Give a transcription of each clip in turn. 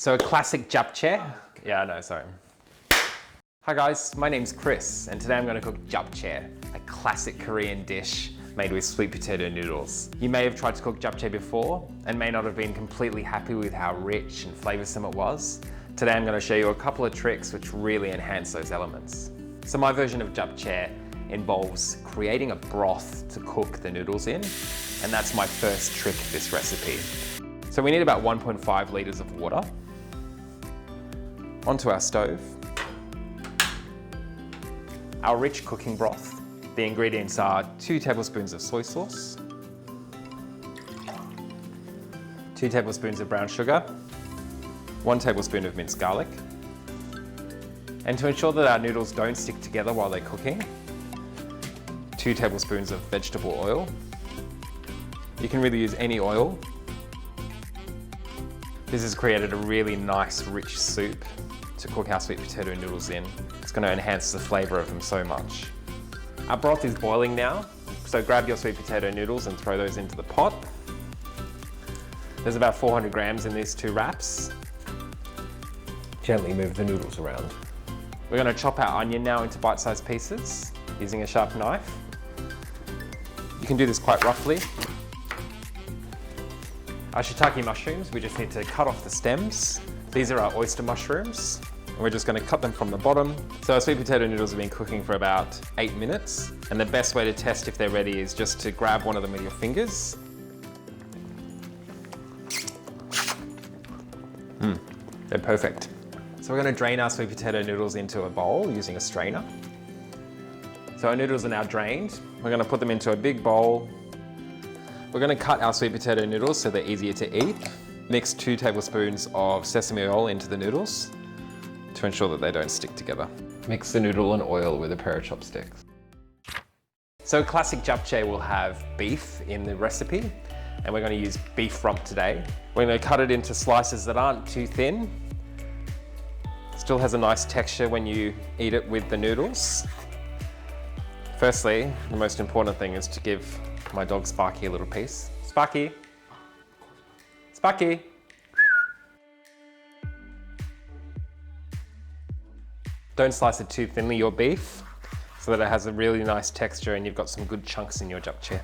So a classic japchae. Yeah, I know, sorry. Hi guys, my name's Chris, and today I'm going to cook japchae, a classic Korean dish made with sweet potato noodles. You may have tried to cook japchae before and may not have been completely happy with how rich and flavoursome it was. Today I'm going to show you a couple of tricks which really enhance those elements. So my version of japchae involves creating a broth to cook the noodles in, and that's my first trick of this recipe. So we need about 1.5 litres of water onto our stove. Our rich cooking broth. The ingredients are 2 tablespoons of soy sauce, 2 tablespoons of brown sugar, 1 tablespoon of minced garlic. And to ensure that our noodles don't stick together while they're cooking, 2 tablespoons of vegetable oil. You can really use any oil. This has created a really nice rich soup to cook our sweet potato noodles in. It's going to enhance the flavour of them so much. Our broth is boiling now, so grab your sweet potato noodles and throw those into the pot. There's about 400 grams in these 2 wraps. Gently move the noodles around. We're going to chop our onion now into bite-sized pieces using a sharp knife. You can do this quite roughly. Our shiitake mushrooms, we just need to cut off the stems. These are our oyster mushrooms, and we're just going to cut them from the bottom. So our sweet potato noodles have been cooking for about 8 minutes, and the best way to test if they're ready is just to grab one of them with your fingers. They're perfect. So we're going to drain our sweet potato noodles into a bowl using a strainer. So our noodles are now drained. We're going to put them into a big bowl. We're going to cut our sweet potato noodles so they're easier to eat. Mix 2 tablespoons of sesame oil into the noodles to ensure that they don't stick together. Mix the noodle and oil with a pair of chopsticks. So classic japchae will have beef in the recipe, and we're going to use beef rump today. We're going to cut it into slices that aren't too thin. Still has a nice texture when you eat it with the noodles. Firstly, the most important thing is to give my dog Sparky a little piece. Sparky! Sparky! Don't slice it too thinly, your beef, so that it has a really nice texture and you've got some good chunks in your japchae.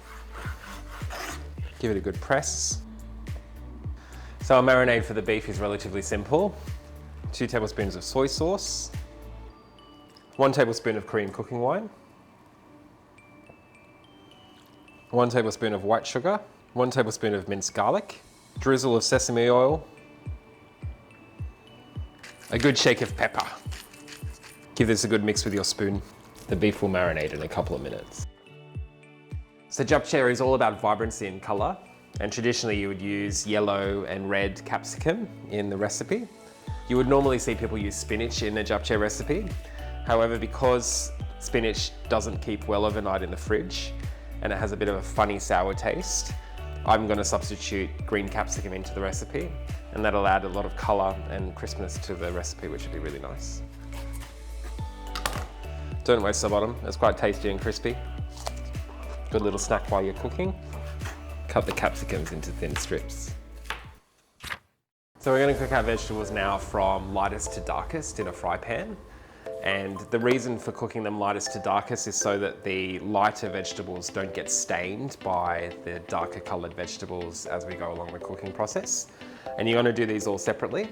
Give it a good press. So our marinade for the beef is relatively simple. 2 tablespoons of soy sauce, 1 tablespoon of Korean cooking wine, 1 tablespoon of white sugar, 1 tablespoon of minced garlic, drizzle of sesame oil, a good shake of pepper. Give this a good mix with your spoon. The beef will marinate in a couple of minutes. So japchae is all about vibrancy and colour, and traditionally you would use yellow and red capsicum in the recipe. You would normally see people use spinach in the japchae recipe. However, because spinach doesn't keep well overnight in the fridge, and it has a bit of a funny sour taste, I'm going to substitute green capsicum into the recipe, and that'll add a lot of colour and crispness to the recipe, which would be really nice. Don't waste the bottom, it's quite tasty and crispy. Good little snack while you're cooking. Cut the capsicums into thin strips. So we're going to cook our vegetables now from lightest to darkest in a fry pan. And the reason for cooking them lightest to darkest is so that the lighter vegetables don't get stained by the darker coloured vegetables as we go along the cooking process. And you're going to do these all separately.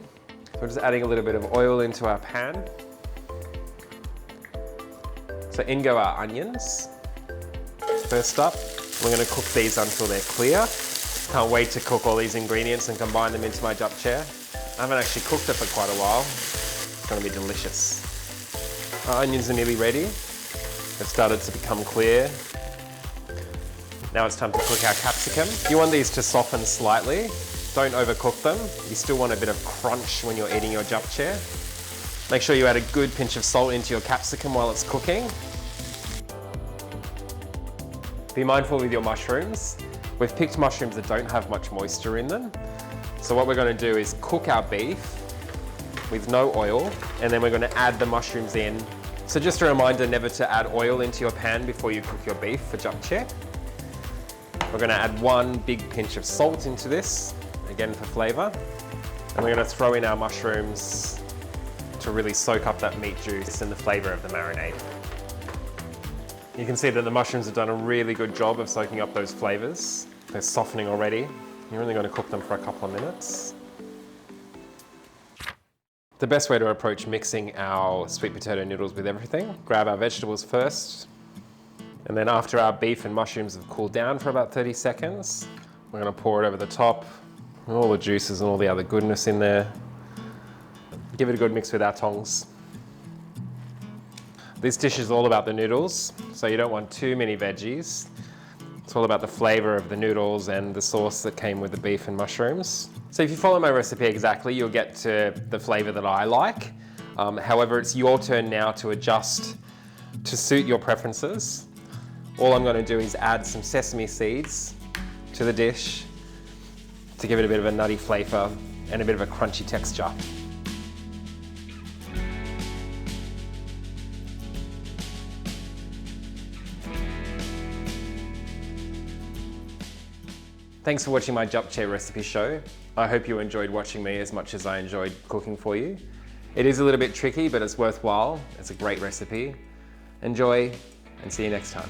So we're just adding a little bit of oil into our pan. So in go our onions. First up, we're going to cook these until they're clear. Can't wait to cook all these ingredients and combine them into my japchae. I haven't actually cooked it for quite a while. It's going to be delicious. Our onions are nearly ready. They've started to become clear. Now it's time to cook our capsicum. You want these to soften slightly. Don't overcook them. You still want a bit of crunch when you're eating your japchae. Make sure you add a good pinch of salt into your capsicum while it's cooking. Be mindful with your mushrooms. We've picked mushrooms that don't have much moisture in them. So what we're going to do is cook our beef with no oil, and then we're going to add the mushrooms in. So just a reminder never to add oil into your pan before you cook your beef for japchae. We're going to add 1 big pinch of salt into this, again for flavour. And we're gonna throw in our mushrooms to really soak up that meat juice and the flavor of the marinade. You can see that the mushrooms have done a really good job of soaking up those flavors. They're softening already. You're only gonna cook them for a couple of minutes. The best way to approach mixing our sweet potato noodles with everything, grab our vegetables first, and then after our beef and mushrooms have cooled down for about 30 seconds, we're gonna pour it over the top, with all the juices and all the other goodness in there. Give it a good mix with our tongs. This dish is all about the noodles, so you don't want too many veggies. It's all about the flavor of the noodles and the sauce that came with the beef and mushrooms. So if you follow my recipe exactly, you'll get to the flavor that I like. However, it's your turn now to adjust to suit your preferences. All I'm gonna do is add some sesame seeds to the dish to give it a bit of a nutty flavor and a bit of a crunchy texture. Thanks for watching my japchae recipe show. I hope you enjoyed watching me as much as I enjoyed cooking for you. It is a little bit tricky, but it's worthwhile. It's a great recipe. Enjoy and see you next time.